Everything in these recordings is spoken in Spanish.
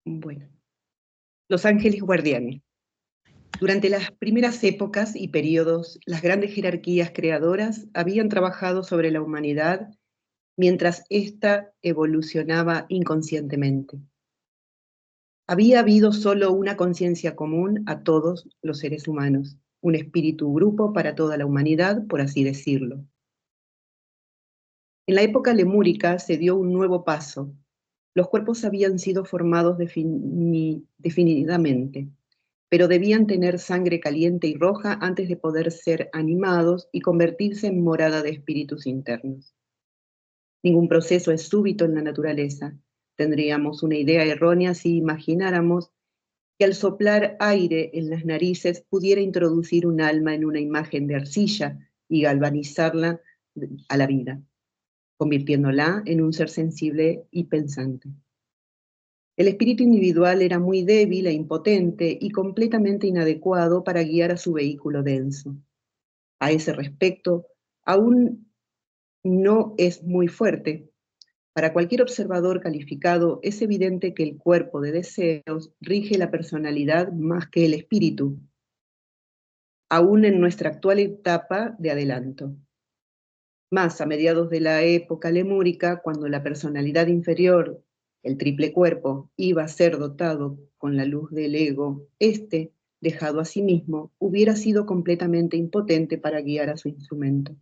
Bueno, los ángeles guardianes. Durante las primeras épocas y periodos, las grandes jerarquías creadoras habían trabajado sobre la humanidad mientras ésta evolucionaba inconscientemente. Había habido solo una conciencia común a todos los seres humanos, un espíritu grupo para toda la humanidad, por así decirlo. En la época lemúrica se dio un nuevo paso. Los cuerpos habían sido formados definidamente, pero debían tener sangre caliente y roja antes de poder ser animados y convertirse en morada de espíritus internos. Ningún proceso es súbito en la naturaleza. Tendríamos una idea errónea si imagináramos que al soplar aire en las narices pudiera introducir un alma en una imagen de arcilla y galvanizarla a la vida, convirtiéndola en un ser sensible y pensante. El espíritu individual era muy débil e impotente y completamente inadecuado para guiar a su vehículo denso. A ese respecto, aún no es muy fuerte. Para cualquier observador calificado, es evidente que el cuerpo de deseos rige la personalidad más que el espíritu, aún en nuestra actual etapa de adelanto. Más a mediados de la época lemúrica, cuando la personalidad inferior, el triple cuerpo, iba a ser dotado con la luz del ego, este, dejado a sí mismo, hubiera sido completamente impotente para guiar a su instrumento.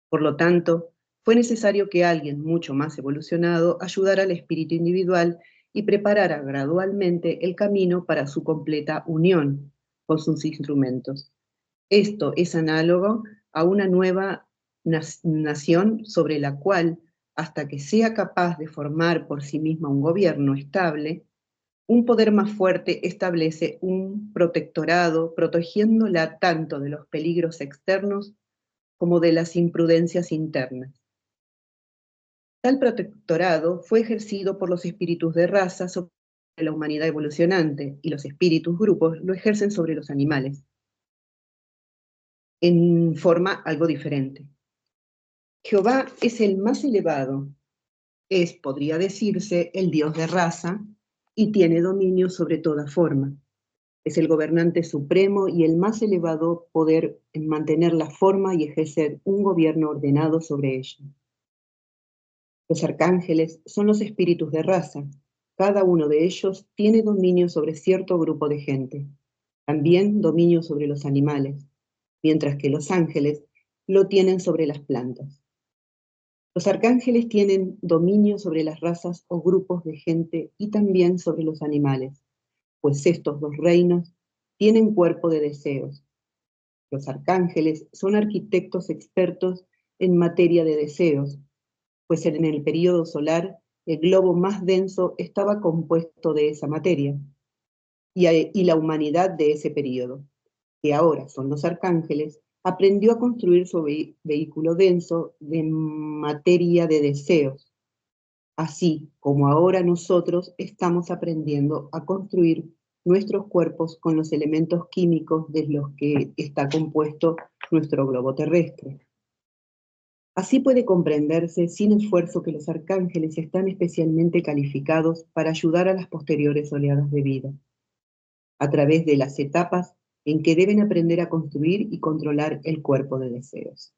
Por lo tanto, fue necesario que alguien mucho más evolucionado ayudara al espíritu individual y preparara gradualmente el camino para su completa unión con sus instrumentos. Esto es análogo a una nueva nación sobre la cual, hasta que sea capaz de formar por sí misma un gobierno estable, un poder más fuerte establece un protectorado, protegiéndola tanto de los peligros externos como de las imprudencias internas. Tal protectorado fue ejercido por los espíritus de raza sobre la humanidad evolucionante, y los espíritus grupos lo ejercen sobre los animales, en forma algo diferente. Jehová es el más elevado, es, podría decirse, el Dios de raza, y tiene dominio sobre toda forma. Es el gobernante supremo y el más elevado poder en mantener la forma y ejercer un gobierno ordenado sobre ella. Los arcángeles son los espíritus de raza. Cada uno de ellos tiene dominio sobre cierto grupo de gente. También dominio sobre los animales, mientras que los ángeles lo tienen sobre las plantas. Los arcángeles tienen dominio sobre las razas o grupos de gente y también sobre los animales, pues estos dos reinos tienen cuerpo de deseos. Los arcángeles son arquitectos expertos en materia de deseos, pues en el período solar el globo más denso estaba compuesto de esa materia, y la humanidad de ese período, que ahora son los arcángeles, aprendió a construir su vehículo denso de materia de deseos, así como ahora nosotros estamos aprendiendo a construir nuestros cuerpos con los elementos químicos de los que está compuesto nuestro globo terrestre. Así puede comprenderse sin esfuerzo que los arcángeles están especialmente calificados para ayudar a las posteriores oleadas de vida, a través de las etapas en que deben aprender a construir y controlar el cuerpo de deseos.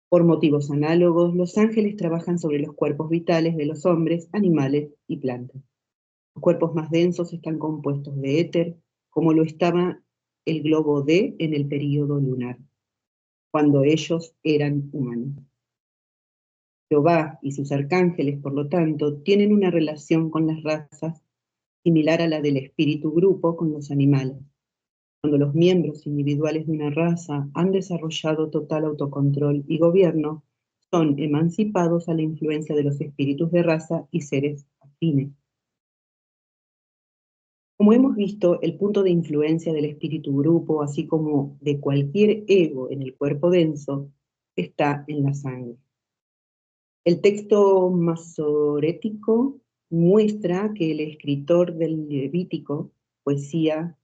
Por motivos análogos, los ángeles trabajan sobre los cuerpos vitales de los hombres, animales y plantas. Los cuerpos más densos están compuestos de éter, como lo estaba el globo D en el período lunar, cuando ellos eran humanos. Jehová y sus arcángeles, por lo tanto, tienen una relación con las razas similar a la del espíritu grupo con los animales. Cuando los miembros individuales de una raza han desarrollado total autocontrol y gobierno, son emancipados a la influencia de los espíritus de raza y seres afines. Como hemos visto, el punto de influencia del espíritu grupo, así como de cualquier ego en el cuerpo denso, está en la sangre. El texto masorético muestra que el escritor del Levítico poseía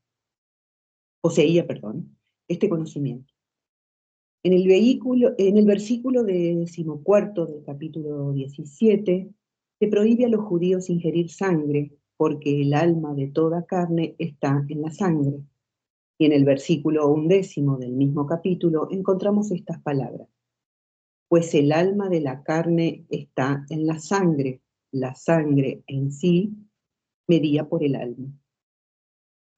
este conocimiento. En el versículo 14 del capítulo 17, Se prohíbe a los judíos ingerir sangre, porque el alma de toda carne está en la sangre. Y en el versículo 11 del mismo capítulo encontramos estas palabras: pues el alma de la carne está en la sangre en sí medía por el alma.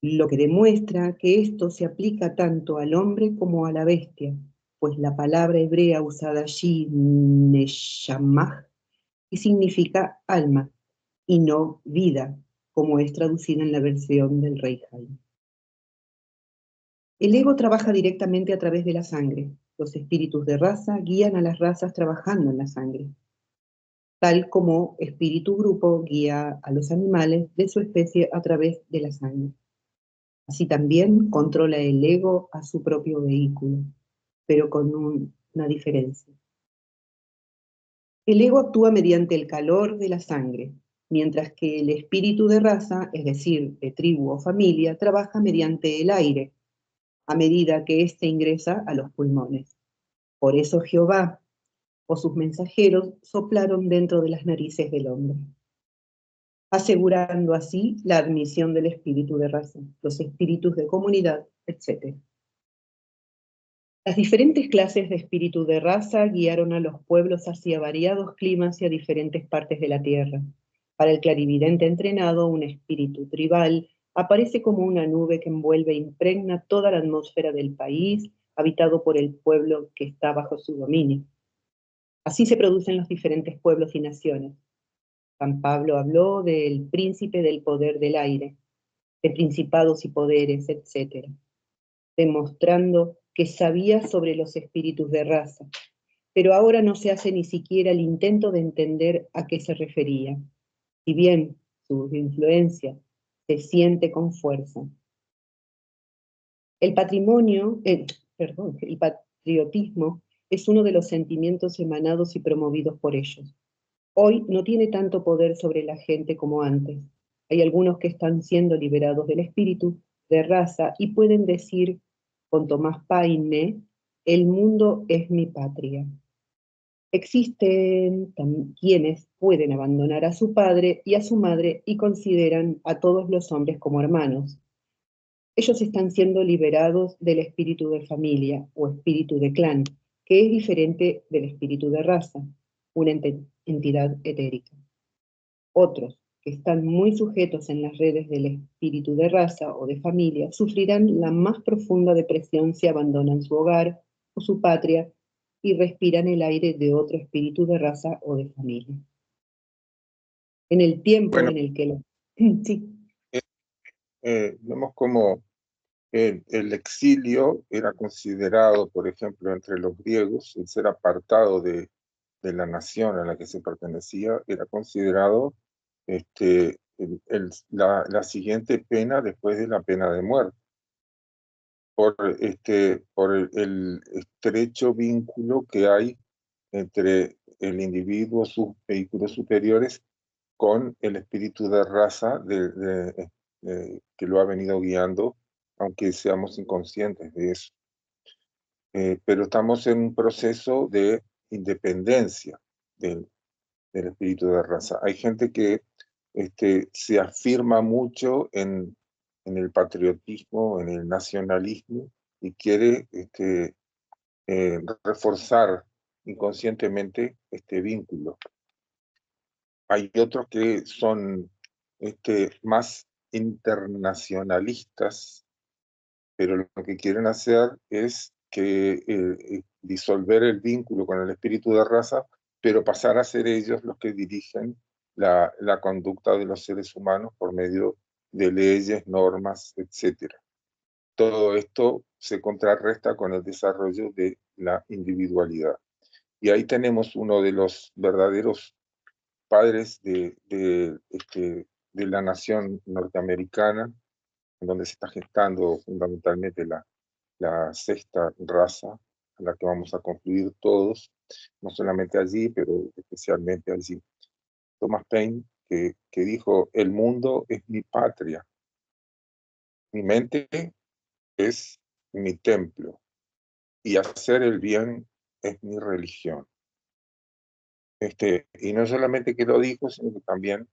Lo que demuestra que esto se aplica tanto al hombre como a la bestia, pues la palabra hebrea usada allí, neshamah, y significa alma, y no vida, como es traducida en la versión del Rey Jaime. El ego trabaja directamente a través de la sangre. Los espíritus de raza guían a las razas trabajando en la sangre, tal como espíritu grupo guía a los animales de su especie a través de la sangre. Así también controla el ego a su propio vehículo, pero con una diferencia. El ego actúa mediante el calor de la sangre, mientras que el espíritu de raza, es decir, de tribu o familia, trabaja mediante el aire, a medida que éste ingresa a los pulmones. Por eso Jehová o sus mensajeros soplaron dentro de las narices del hombre, asegurando así la admisión del espíritu de raza, los espíritus de comunidad, etc. Las diferentes clases de espíritu de raza guiaron a los pueblos hacia variados climas y a diferentes partes de la tierra. Para el clarividente entrenado, un espíritu tribal aparece como una nube que envuelve e impregna toda la atmósfera del país, habitado por el pueblo que está bajo su dominio. Así se producen los diferentes pueblos y naciones. San Pablo habló del príncipe del poder del aire, de principados y poderes, etc., demostrando que sabía sobre los espíritus de raza, pero ahora no se hace ni siquiera el intento de entender a qué se refería, si bien su influencia se siente con fuerza. El patriotismo es uno de los sentimientos emanados y promovidos por ellos. Hoy no tiene tanto poder sobre la gente como antes. Hay algunos que están siendo liberados del espíritu de raza y pueden decir con Tomás Paine: el mundo es mi patria. Existen quienes pueden abandonar a su padre y a su madre y consideran a todos los hombres como hermanos. Ellos están siendo liberados del espíritu de familia o espíritu de clan, que es diferente del espíritu de raza, una entidad etérica. Otros, que están muy sujetos en las redes del espíritu de raza o de familia, sufrirán la más profunda depresión si abandonan su hogar o su patria y respiran el aire de otro espíritu de raza o de familia. En el tiempo Bueno, en el que sí. Vemos como el exilio era considerado, por ejemplo, entre los griegos, el ser apartado de la nación a la que se pertenecía, era considerado la siguiente pena después de la pena de muerte, por el estrecho vínculo que hay entre el individuo, sus vehículos superiores, con el espíritu de raza que lo ha venido guiando, aunque seamos inconscientes de eso. Pero estamos en un proceso de independencia del espíritu de raza. Hay gente que se afirma mucho en el patriotismo, en el nacionalismo, y quiere reforzar inconscientemente este vínculo. Hay otros que son más internacionalistas, pero lo que quieren hacer es disolver el vínculo con el espíritu de raza, pero pasar a ser ellos los que dirigen la conducta de los seres humanos por medio de leyes, normas, etc. Todo esto se contrarresta con el desarrollo de la individualidad. Y ahí tenemos uno de los verdaderos padres de la nación norteamericana, en donde se está gestando fundamentalmente la sexta raza a la que vamos a confluir todos, no solamente allí, pero especialmente allí. Thomas Paine, que dijo: el mundo es mi patria, mi mente es mi templo, y hacer el bien es mi religión. Y no solamente que lo dijo, sino que también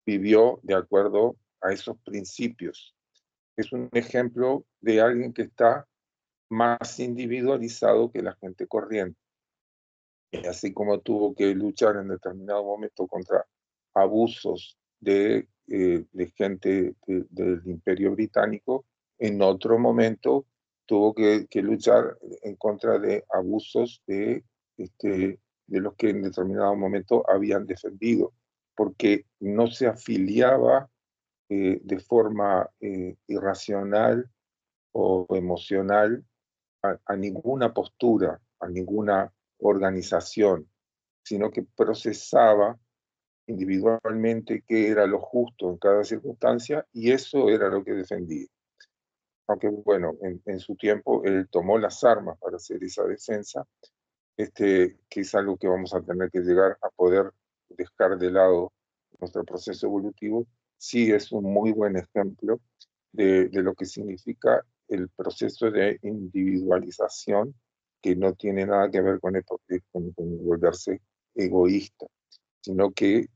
vivió de acuerdo a esos principios. Es un ejemplo de alguien que está más individualizado que la gente corriente. Y así como tuvo que luchar en determinado momento contra abusos de gente del Imperio Británico, en otro momento tuvo que luchar en contra de abusos de los que en determinado momento habían defendido, porque no se afiliaba de forma irracional o emocional a ninguna postura, a ninguna organización, sino que procesaba individualmente qué era lo justo en cada circunstancia y eso era lo que defendía. Aunque bueno, en su tiempo él tomó las armas para hacer esa defensa, que es algo que vamos a tener que llegar a poder dejar de lado nuestro proceso evolutivo, sí es un muy buen ejemplo de lo que significa el proceso de individualización, que no tiene nada que ver con volverse egoísta, sino que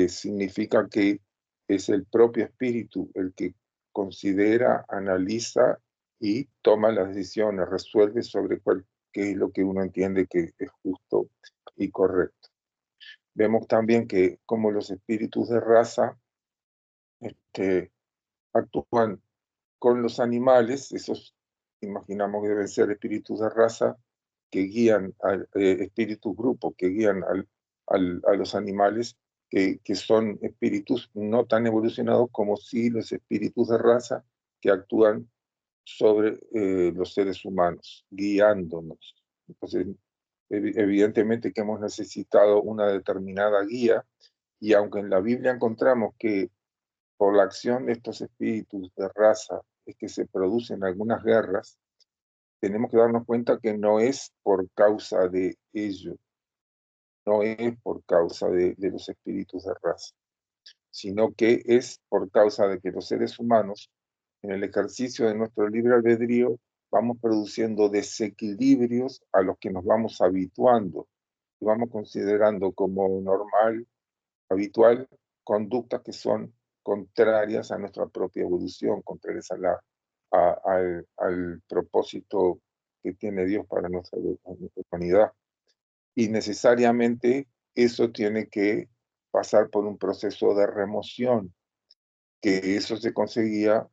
significa que es el propio espíritu el que considera, analiza y toma las decisiones, resuelve sobre qué es lo que uno entiende que es justo y correcto. Vemos también que como los espíritus de raza actúan con los animales, esos imaginamos que deben ser espíritus de raza que guían, espíritus grupo, que guían a los animales, que son espíritus no tan evolucionados como sí los espíritus de raza que actúan sobre los seres humanos, guiándonos. Entonces, evidentemente que hemos necesitado una determinada guía, y aunque en la Biblia encontramos que por la acción de estos espíritus de raza es que se producen algunas guerras, tenemos que darnos cuenta que no es por causa de ello, no es por causa de los espíritus de raza, sino que es por causa de que los seres humanos, en el ejercicio de nuestro libre albedrío, vamos produciendo desequilibrios a los que nos vamos habituando y vamos considerando como normal, habitual, conductas que son contrarias a nuestra propia evolución, contrarias al propósito que tiene Dios para nuestra humanidad. Y necesariamente eso tiene que pasar por un proceso de remoción, que eso se conseguía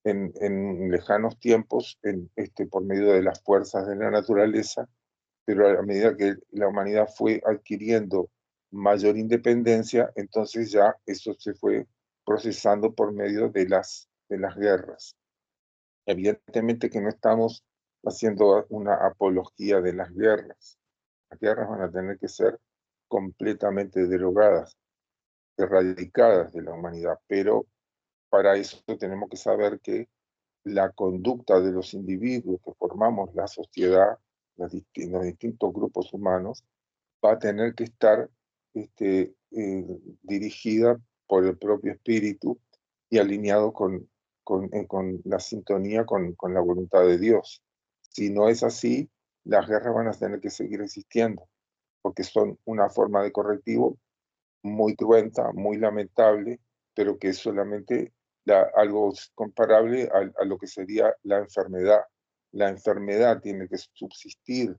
en lejanos tiempos por medio de las fuerzas de la naturaleza, pero a medida que la humanidad fue adquiriendo mayor independencia, entonces ya eso se fue procesando por medio de las guerras. Evidentemente que no estamos haciendo una apología de las guerras. Las guerras van a tener que ser completamente derogadas, erradicadas de la humanidad, pero para eso tenemos que saber que la conducta de los individuos que formamos la sociedad, los distintos grupos humanos, va a tener que estar dirigida por el propio espíritu y alineado con la sintonía con la voluntad de Dios. Si no es así, las guerras van a tener que seguir existiendo, porque son una forma de correctivo muy cruenta, muy lamentable, pero que es solamente algo comparable a lo que sería la enfermedad. La enfermedad tiene que subsistir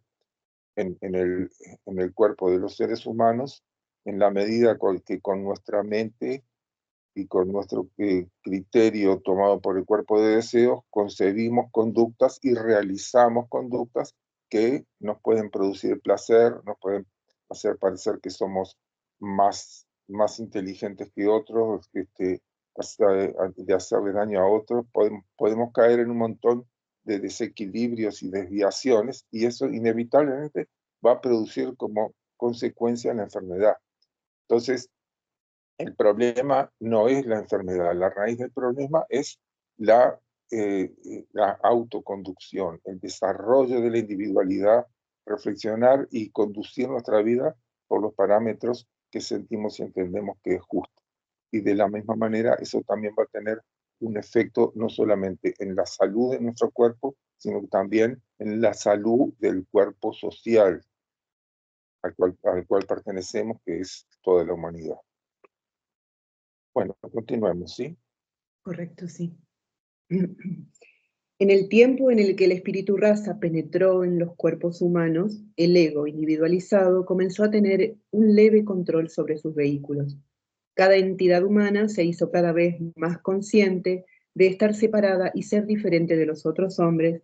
en el cuerpo de los seres humanos en la medida que con nuestra mente y con nuestro criterio tomado por el cuerpo de deseos concebimos conductas y realizamos conductas que nos pueden producir placer, nos pueden hacer parecer que somos más inteligentes que otros, de hacerle daño a otros, podemos caer en un montón de desequilibrios y desviaciones, y eso inevitablemente va a producir como consecuencia la enfermedad. Entonces, el problema no es la enfermedad, la raíz del problema es la autoconducción, el desarrollo de la individualidad, reflexionar y conducir nuestra vida por los parámetros que sentimos y entendemos que es justo. Y de la misma manera, eso también va a tener un efecto no solamente en la salud de nuestro cuerpo, sino también en la salud del cuerpo social. al cual pertenecemos, que es toda la humanidad. Bueno, continuemos, ¿sí? Correcto, sí. En el tiempo en el que el espíritu raza penetró en los cuerpos humanos, el ego individualizado comenzó a tener un leve control sobre sus vehículos. Cada entidad humana se hizo cada vez más consciente de estar separada y ser diferente de los otros hombres,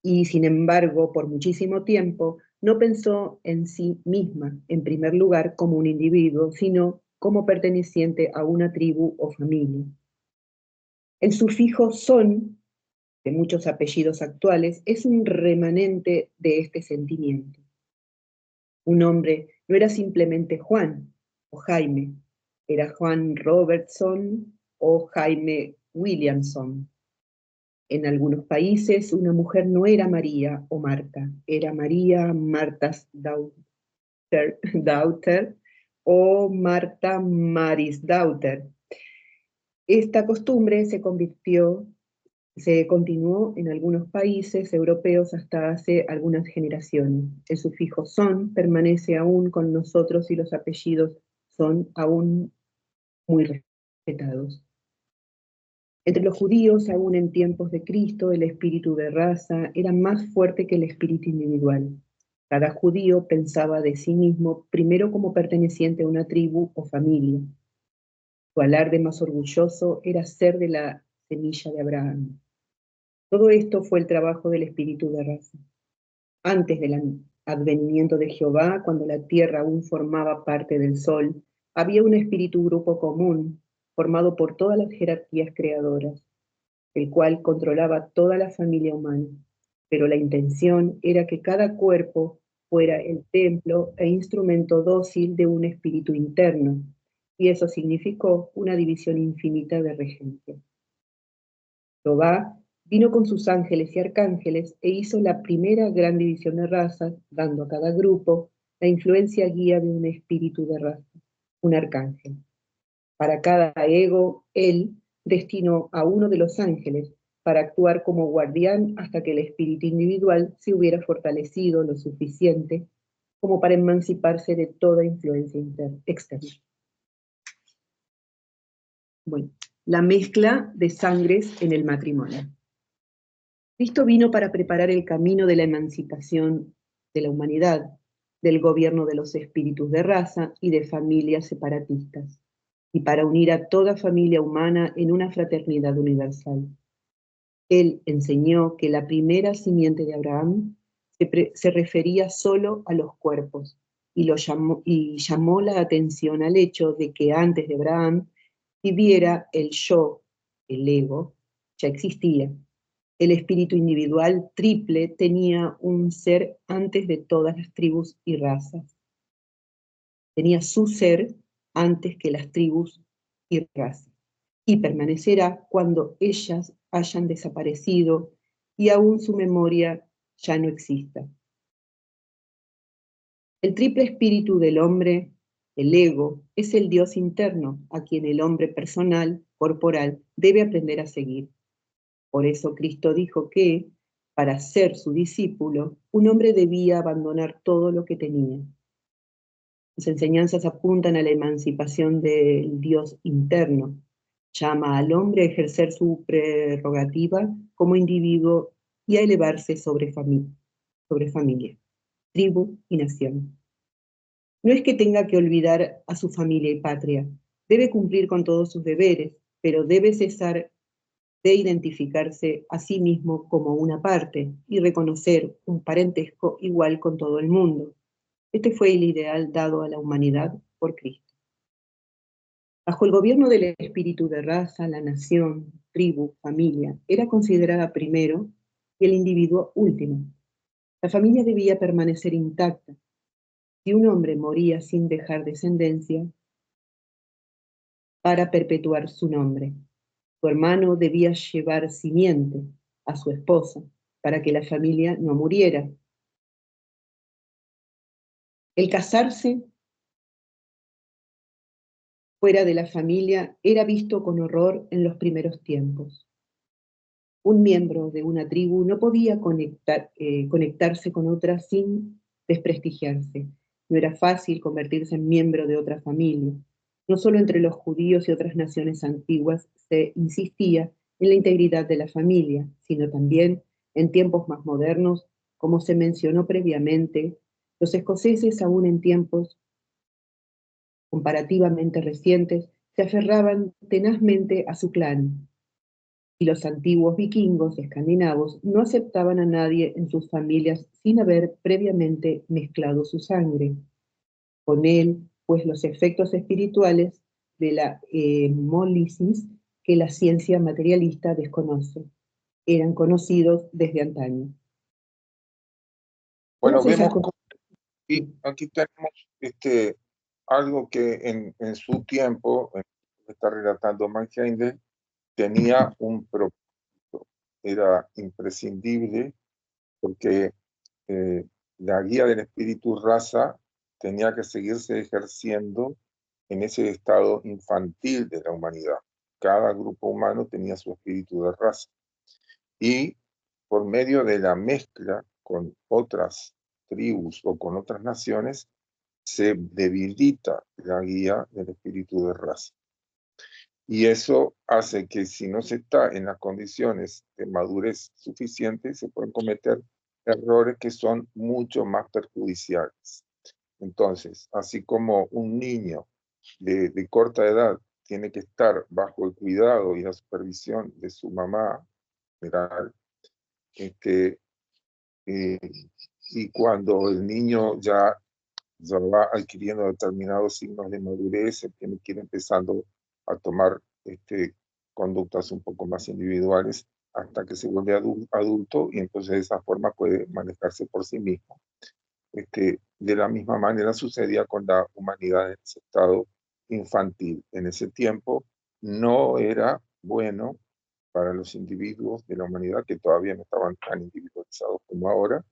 y sin embargo, por muchísimo tiempo, no pensó en sí misma, en primer lugar, como un individuo, sino como perteneciente a una tribu o familia. El sufijo son, de muchos apellidos actuales, es un remanente de este sentimiento. Un hombre no era simplemente Juan o Jaime, era Juan Robertson o Jaime Williamson. En algunos países, una mujer no era María o Marta, era María Martha's daughter o Marta Mary's daughter. Esta costumbre se continuó en algunos países europeos hasta hace algunas generaciones. El sufijo son permanece aún con nosotros y los apellidos son aún muy respetados. Entre los judíos, aún en tiempos de Cristo, el espíritu de raza era más fuerte que el espíritu individual. Cada judío pensaba de sí mismo primero como perteneciente a una tribu o familia. Su alarde más orgulloso era ser de la semilla de Abraham. Todo esto fue el trabajo del espíritu de raza. Antes del advenimiento de Jehová, cuando la tierra aún formaba parte del sol, había un espíritu grupo común, formado por todas las jerarquías creadoras, el cual controlaba toda la familia humana. Pero la intención era que cada cuerpo fuera el templo e instrumento dócil de un espíritu interno, y eso significó una división infinita de regencia. Jehová vino con sus ángeles y arcángeles e hizo la primera gran división de razas, dando a cada grupo la influencia guía de un espíritu de raza, un arcángel. Para cada ego, él destinó a uno de los ángeles para actuar como guardián hasta que el espíritu individual se hubiera fortalecido lo suficiente como para emanciparse de toda influencia externa. Bueno, la mezcla de sangres en el matrimonio. Cristo vino para preparar el camino de la emancipación de la humanidad, del gobierno de los espíritus de raza y de familias separatistas, y para unir a toda familia humana en una fraternidad universal. Él enseñó que la primera simiente de Abraham se refería solo a los cuerpos, y llamó la atención al hecho de que antes de Abraham viviera el yo, el ego, ya existía. El espíritu individual triple tenía un ser antes de todas las tribus y razas. Tenía su ser antes que las tribus y razas. Y permanecerá cuando ellas hayan desaparecido y aún su memoria ya no exista. El triple espíritu del hombre, el ego, es el Dios interno a quien el hombre personal, corporal, debe aprender a seguir. Por eso Cristo dijo que, para ser su discípulo, un hombre debía abandonar todo lo que tenía. Sus enseñanzas apuntan a la emancipación del Dios interno. Llama al hombre a ejercer su prerrogativa como individuo y a elevarse sobre familia, tribu y nación. No es que tenga que olvidar a su familia y patria, debe cumplir con todos sus deberes, pero debe cesar de identificarse a sí mismo como una parte y reconocer un parentesco igual con todo el mundo. Este fue el ideal dado a la humanidad por Cristo. Bajo el gobierno del espíritu de raza, la nación, tribu, familia, era considerada primero y el individuo último. La familia debía permanecer intacta. Si un hombre moría sin dejar descendencia, para perpetuar su nombre, su hermano debía llevar simiente a su esposa para que la familia no muriera. El casarse fuera de la familia era visto con horror en los primeros tiempos. Un miembro de una tribu no podía conectarse con otra sin desprestigiarse. No era fácil convertirse en miembro de otra familia. No solo entre los judíos y otras naciones antiguas se insistía en la integridad de la familia, sino también en tiempos más modernos, como se mencionó previamente, los escoceses aún en tiempos comparativamente recientes se aferraban tenazmente a su clan, y los antiguos vikingos escandinavos no aceptaban a nadie en sus familias sin haber previamente mezclado su sangre con él, pues los efectos espirituales de la hemólisis que la ciencia materialista desconoce eran conocidos desde antaño. Bueno, Todas esas vemos cosas. aquí tenemos algo que en su tiempo, está relatando Max Heindel, tenía un propósito, era imprescindible porque la guía del espíritu raza tenía que seguirse ejerciendo en ese estado infantil de la humanidad. Cada grupo humano tenía su espíritu de raza. Y por medio de la mezcla con otras tribus o con otras naciones, se debilita la guía del espíritu de raza. Y eso hace que si no se está en las condiciones de madurez suficientes, se pueden cometer errores que son mucho más perjudiciales. Entonces, así como un niño de corta edad tiene que estar bajo el cuidado y la supervisión de su mamá, ¿verdad? Y cuando el niño ya va adquiriendo determinados signos de madurez, se tiene que ir empezando a tomar conductas un poco más individuales hasta que se vuelve adulto y entonces de esa forma puede manejarse por sí mismo. De la misma manera sucedía con la humanidad en ese estado infantil. En ese tiempo no era bueno para los individuos de la humanidad, que todavía no estaban tan individualizados como ahora,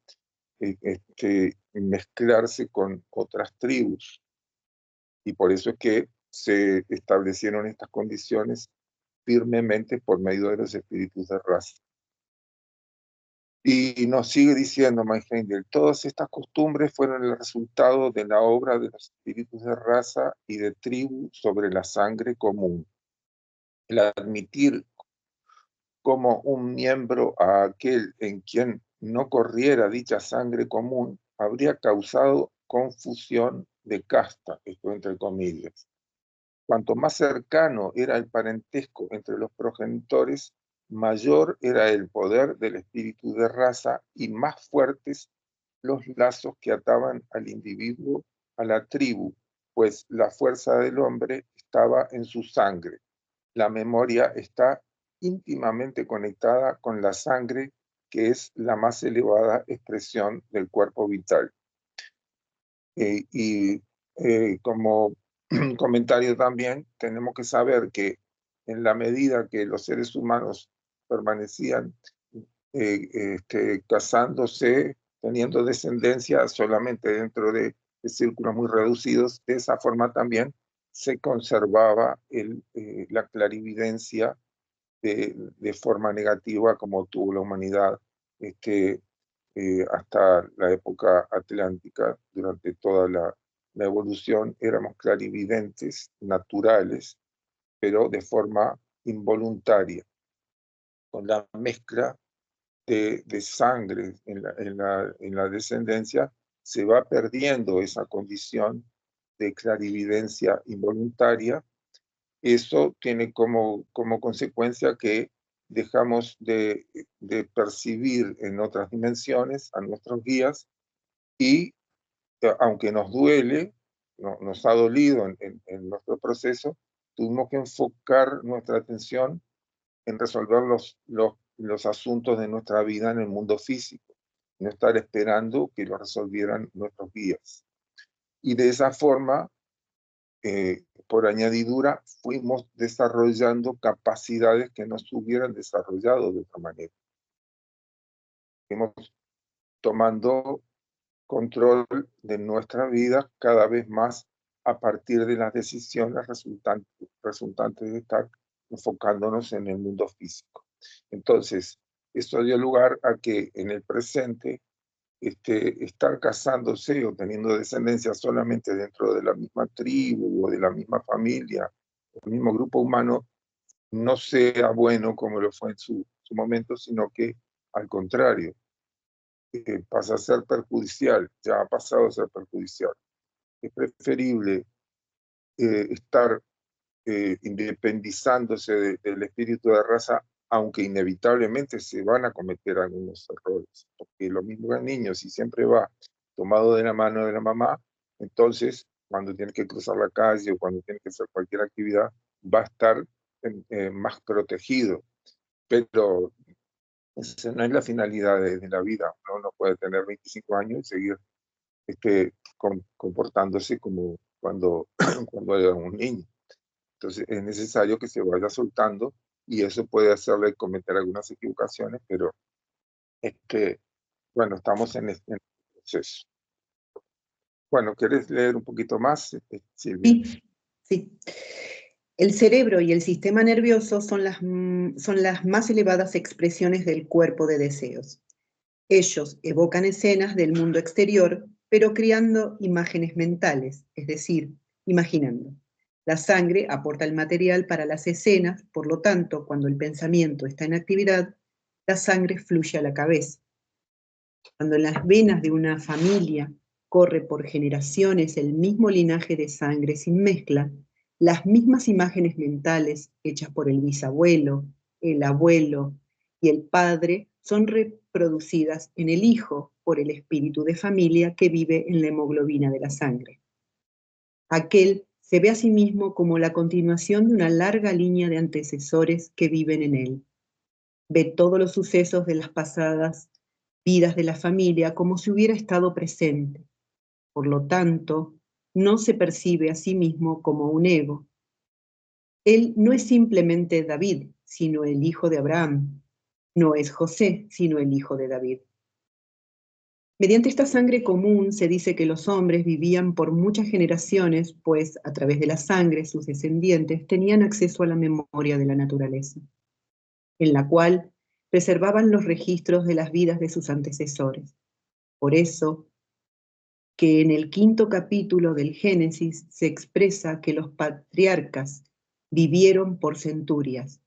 mezclarse con otras tribus. Y por eso es que se establecieron estas condiciones firmemente por medio de los espíritus de raza. Y nos sigue diciendo Mike Heindel, todas estas costumbres fueron el resultado de la obra de los espíritus de raza y de tribu sobre la sangre común. El admitir como un miembro a aquel en quien no corriera dicha sangre común habría causado confusión de casta, esto entre comillas. Cuanto más cercano era el parentesco entre los progenitores, mayor era el poder del espíritu de raza y más fuertes los lazos que ataban al individuo a la tribu, pues la fuerza del hombre estaba en su sangre. La memoria está íntimamente conectada con la sangre, que es la más elevada expresión del cuerpo vital. Como comentario también, tenemos que saber que en la medida que los seres humanos permanecían casándose, teniendo descendencia solamente dentro de círculos muy reducidos, de esa forma también se conservaba la clarividencia de forma negativa como tuvo la humanidad hasta la época atlántica. Durante toda la evolución éramos clarividentes naturales, pero de forma involuntaria, con la mezcla de sangre en la descendencia, se va perdiendo esa condición de clarividencia involuntaria. Eso tiene como consecuencia que dejamos de percibir en otras dimensiones a nuestros guías y aunque nos duele, nos ha dolido en nuestro proceso, tuvimos que enfocar nuestra atención en resolver los asuntos de nuestra vida en el mundo físico, no estar esperando que lo resolvieran nuestros guías. Y de esa forma, por añadidura, fuimos desarrollando capacidades que no se hubieran desarrollado de otra manera. Fuimos tomando control de nuestra vida cada vez más a partir de las decisiones resultantes de estar enfocándonos en el mundo físico. Entonces, esto dio lugar a que en el presente estar casándose o teniendo descendencia solamente dentro de la misma tribu o de la misma familia, el mismo grupo humano, no sea bueno como lo fue en su momento, sino que al contrario, pasa a ser perjudicial, ya ha pasado a ser perjudicial. Es preferible estar independizándose del espíritu de raza, aunque inevitablemente se van a cometer algunos errores, porque lo mismo que el niño, si siempre va tomado de la mano de la mamá, entonces cuando tiene que cruzar la calle o cuando tiene que hacer cualquier actividad, va a estar más protegido. Pero esa no es la finalidad de la vida. Uno no puede tener 25 años y seguir comportándose como cuando era un niño. Entonces es necesario que se vaya soltando y eso puede hacerle cometer algunas equivocaciones, pero bueno, estamos en este proceso. Bueno, ¿quieres leer un poquito más, Silvia? Sí, sí. El cerebro y el sistema nervioso son las más elevadas expresiones del cuerpo de deseos. Ellos evocan escenas del mundo exterior, pero creando imágenes mentales, es decir, imaginando. La sangre aporta el material para las escenas, por lo tanto, cuando el pensamiento está en actividad, la sangre fluye a la cabeza. Cuando en las venas de una familia corre por generaciones el mismo linaje de sangre sin mezcla, las mismas imágenes mentales hechas por el bisabuelo, el abuelo y el padre son reproducidas en el hijo por el espíritu de familia que vive en la hemoglobina de la sangre. Aquel se ve a sí mismo como la continuación de una larga línea de antecesores que viven en él. Ve todos los sucesos de las pasadas vidas de la familia como si hubiera estado presente. Por lo tanto, no se percibe a sí mismo como un ego. Él no es simplemente David, sino el hijo de Abraham. No es José, sino el hijo de David. Mediante esta sangre común se dice que los hombres vivían por muchas generaciones, pues a través de la sangre sus descendientes tenían acceso a la memoria de la naturaleza, en la cual preservaban los registros de las vidas de sus antecesores. Por eso, que en el 5º capítulo del Génesis se expresa que los patriarcas vivieron por centurias.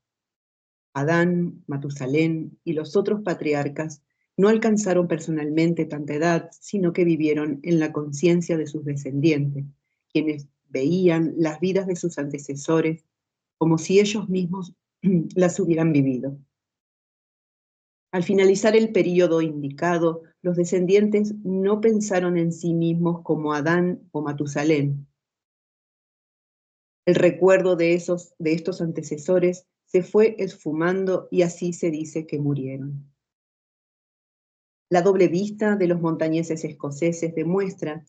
Adán, Matusalén y los otros patriarcas no alcanzaron personalmente tanta edad, sino que vivieron en la conciencia de sus descendientes, quienes veían las vidas de sus antecesores como si ellos mismos las hubieran vivido. Al finalizar el período indicado, los descendientes no pensaron en sí mismos como Adán o Matusalén. El recuerdo de estos antecesores se fue esfumando y así se dice que murieron. La doble vista de los montañeses escoceses demuestra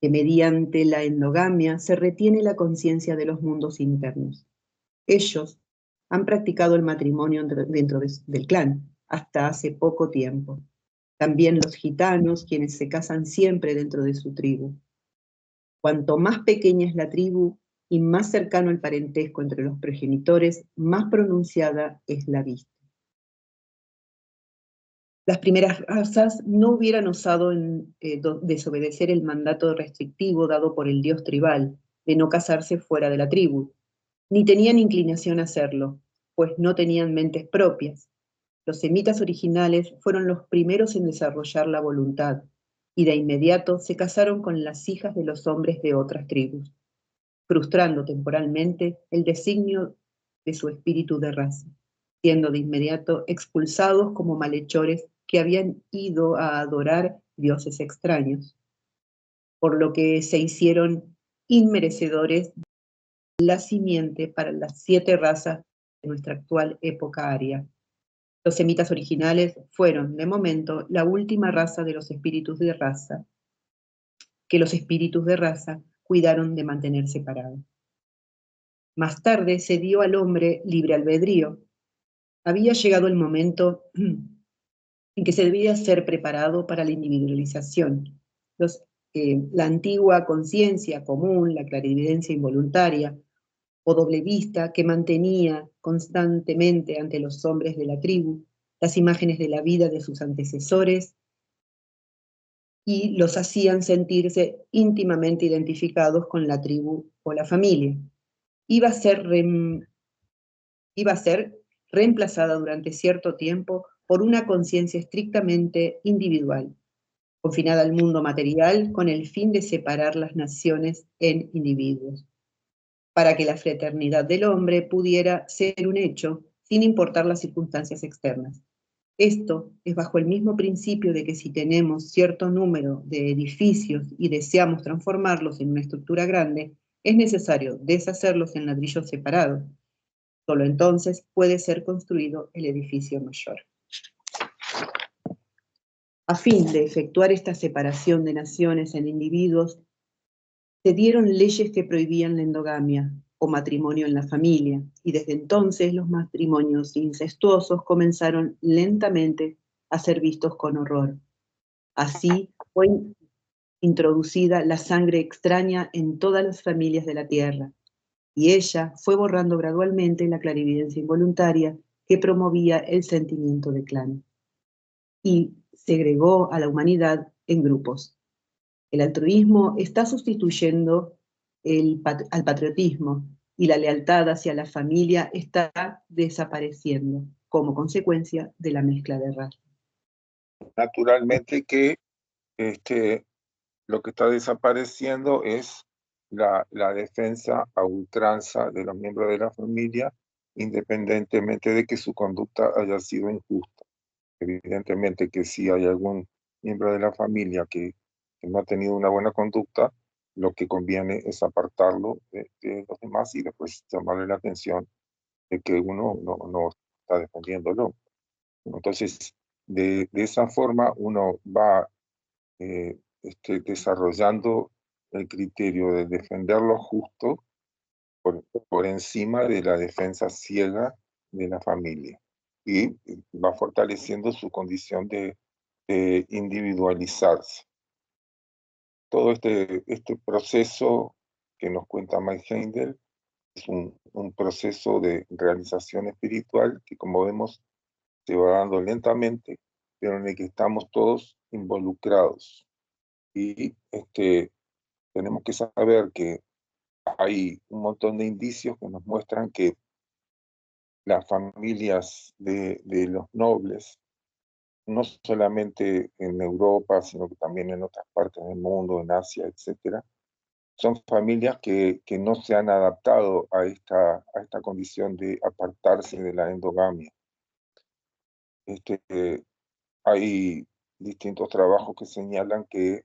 que mediante la endogamia se retiene la conciencia de los mundos internos. Ellos han practicado el matrimonio dentro del clan hasta hace poco tiempo. También los gitanos, quienes se casan siempre dentro de su tribu. Cuanto más pequeña es la tribu y más cercano el parentesco entre los progenitores, más pronunciada es la vista. Las primeras razas no hubieran osado desobedecer el mandato restrictivo dado por el dios tribal de no casarse fuera de la tribu, ni tenían inclinación a hacerlo, pues no tenían mentes propias. Los semitas originales fueron los primeros en desarrollar la voluntad, y de inmediato se casaron con las hijas de los hombres de otras tribus, frustrando temporalmente el designio de su espíritu de raza, siendo de inmediato expulsados como malhechores que habían ido a adorar dioses extraños, por lo que se hicieron inmerecedores de la simiente para las 7 razas de nuestra actual época aria. Los semitas originales fueron, de momento, la última raza de los espíritus de raza, que los espíritus de raza cuidaron de mantener separados. Más tarde se dio al hombre libre albedrío. Había llegado el momento en que se debía ser preparado para la individualización. La antigua conciencia común, la clarividencia involuntaria o doble vista que mantenía constantemente ante los hombres de la tribu las imágenes de la vida de sus antecesores, y los hacían sentirse íntimamente identificados con la tribu o la familia. Iba a ser reemplazada durante cierto tiempo por una conciencia estrictamente individual, confinada al mundo material con el fin de separar las naciones en individuos, para que la fraternidad del hombre pudiera ser un hecho sin importar las circunstancias externas. Esto es bajo el mismo principio de que si tenemos cierto número de edificios y deseamos transformarlos en una estructura grande, es necesario deshacerlos en ladrillos separados. Solo entonces puede ser construido el edificio mayor. A fin de efectuar esta separación de naciones en individuos, se dieron leyes que prohibían la endogamia o matrimonio en la familia, y desde entonces los matrimonios incestuosos comenzaron lentamente a ser vistos con horror. Así fue introducida la sangre extraña en todas las familias de la tierra, y ella fue borrando gradualmente la clarividencia involuntaria que promovía el sentimiento de clan, y segregó a la humanidad en grupos. El altruismo está sustituyendo al patriotismo, y la lealtad hacia la familia está desapareciendo como consecuencia de la mezcla de razas. Naturalmente que lo que está desapareciendo es la defensa a ultranza de los miembros de la familia, independientemente de que su conducta haya sido injusta. Evidentemente que si hay algún miembro de la familia que no ha tenido una buena conducta, lo que conviene es apartarlo de los demás y después llamarle la atención de que uno no está defendiéndolo. Entonces, de esa forma uno va desarrollando el criterio de defender lo justo por encima de la defensa ciega de la familia, y va fortaleciendo su condición de individualizarse. Todo este proceso que nos cuenta Mike Heindel es un proceso de realización espiritual que, como vemos, se va dando lentamente, pero en el que estamos todos involucrados. Y tenemos que saber que hay un montón de indicios que nos muestran que las familias de los nobles, no solamente en Europa, sino que también en otras partes del mundo, en Asia, etcétera, son familias que no se han adaptado a esta condición de apartarse de la endogamia. Hay distintos trabajos que señalan que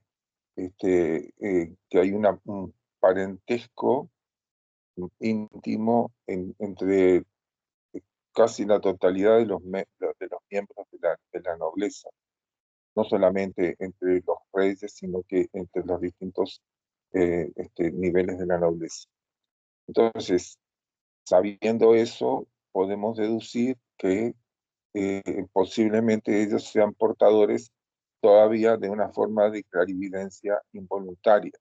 hay un parentesco íntimo entre casi la totalidad de los miembros de la nobleza, no solamente entre los reyes, sino que entre los distintos niveles de la nobleza. Entonces, sabiendo eso, podemos deducir que posiblemente ellos sean portadores todavía de una forma de clarividencia involuntaria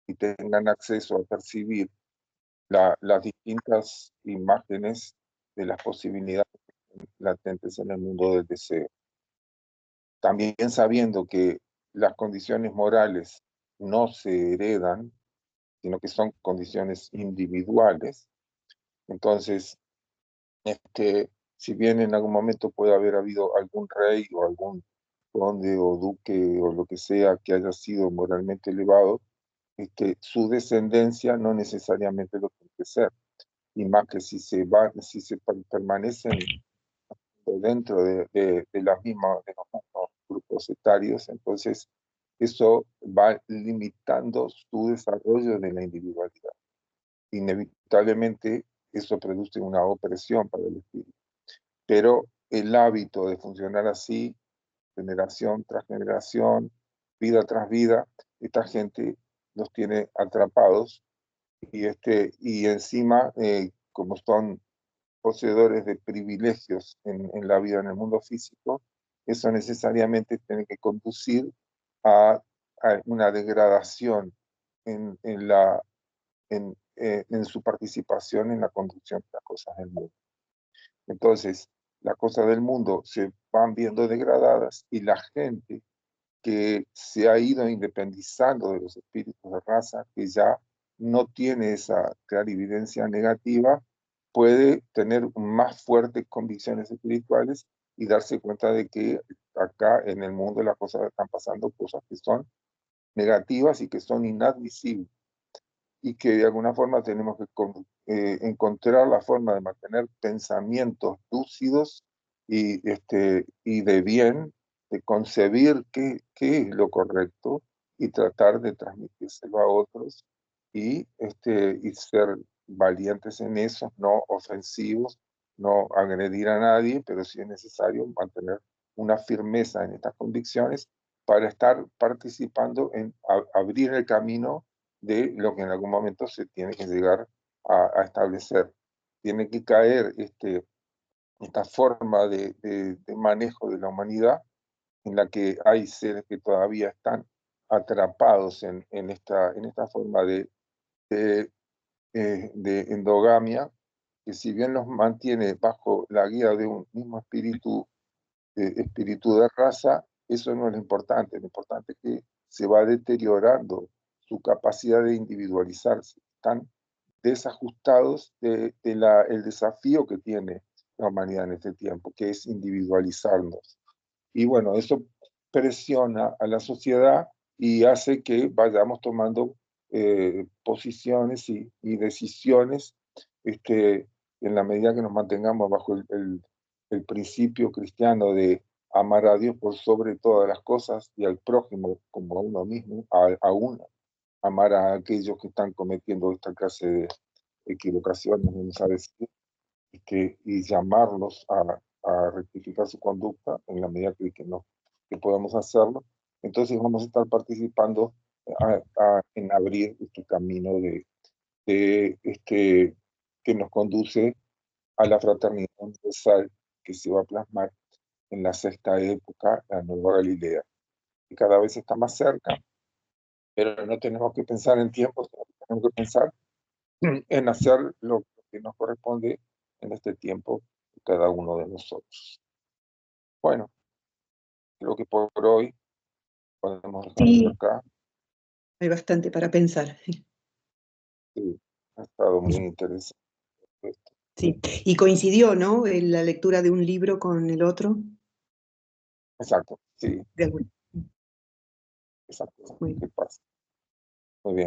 y tengan acceso a percibir las distintas imágenes de las posibilidades latentes en el mundo del deseo. También sabiendo que las condiciones morales no se heredan, sino que son condiciones individuales. Entonces, si bien en algún momento puede haber habido algún rey o algún conde o duque o lo que sea que haya sido moralmente elevado, su descendencia no necesariamente lo tiene que ser. Y más que si se permanecen dentro de los mismos grupos etarios, entonces eso va limitando su desarrollo de la individualidad. Inevitablemente eso produce una opresión para el espíritu. Pero el hábito de funcionar así, generación tras generación, vida tras vida, esta gente los tiene atrapados y encima, como son poseedores de privilegios en la vida, en el mundo físico, eso necesariamente tiene que conducir a una degradación en su participación en la conducción de las cosas del mundo. Entonces, las cosas del mundo se van viendo degradadas y la gente que se ha ido independizando de los espíritus de raza, que ya no tiene esa clarividencia negativa, puede tener más fuertes convicciones espirituales y darse cuenta de que acá en el mundo las cosas están pasando cosas que son negativas y que son inadmisibles, y que de alguna forma tenemos que encontrar la forma de mantener pensamientos lúcidos y de bien, de concebir qué es lo correcto y tratar de transmitírselo a otros y ser valientes en eso, no ofensivos, no agredir a nadie, pero si es necesario mantener una firmeza en estas convicciones para estar participando en abrir el camino de lo que en algún momento se tiene que llegar a establecer. Tiene que caer esta forma de manejo de la humanidad en la que hay seres que todavía están atrapados en esta forma de endogamia, que si bien los mantiene bajo la guía de un mismo espíritu de raza, eso no es lo importante es que se va deteriorando su capacidad de individualizarse. Están desajustados el desafío que tiene la humanidad en este tiempo, que es individualizarnos. Y bueno, eso presiona a la sociedad y hace que vayamos tomando posiciones y decisiones en la medida que nos mantengamos bajo el principio cristiano de amar a Dios por sobre todas las cosas y al prójimo como a uno mismo, aún amar a aquellos que están cometiendo esta clase de equivocaciones, vamos a decir, y llamarlos a rectificar su conducta en la medida que podamos hacerlo. Entonces vamos a estar participando en abrir este camino que nos conduce a la fraternidad universal que se va a plasmar en la sexta época, la Nueva Galilea, que cada vez está más cerca, pero no tenemos que pensar en tiempos, tenemos que pensar en hacer lo que nos corresponde en este tiempo cada uno de nosotros. Bueno, creo que por hoy podemos dejarlo acá. Hay bastante para pensar. Sí, ha estado muy interesante esto. Sí, y coincidió, ¿no? En la lectura de un libro con el otro. Exacto, sí, De acuerdo. exacto. Muy bien. ¿Qué pasa? Muy bien.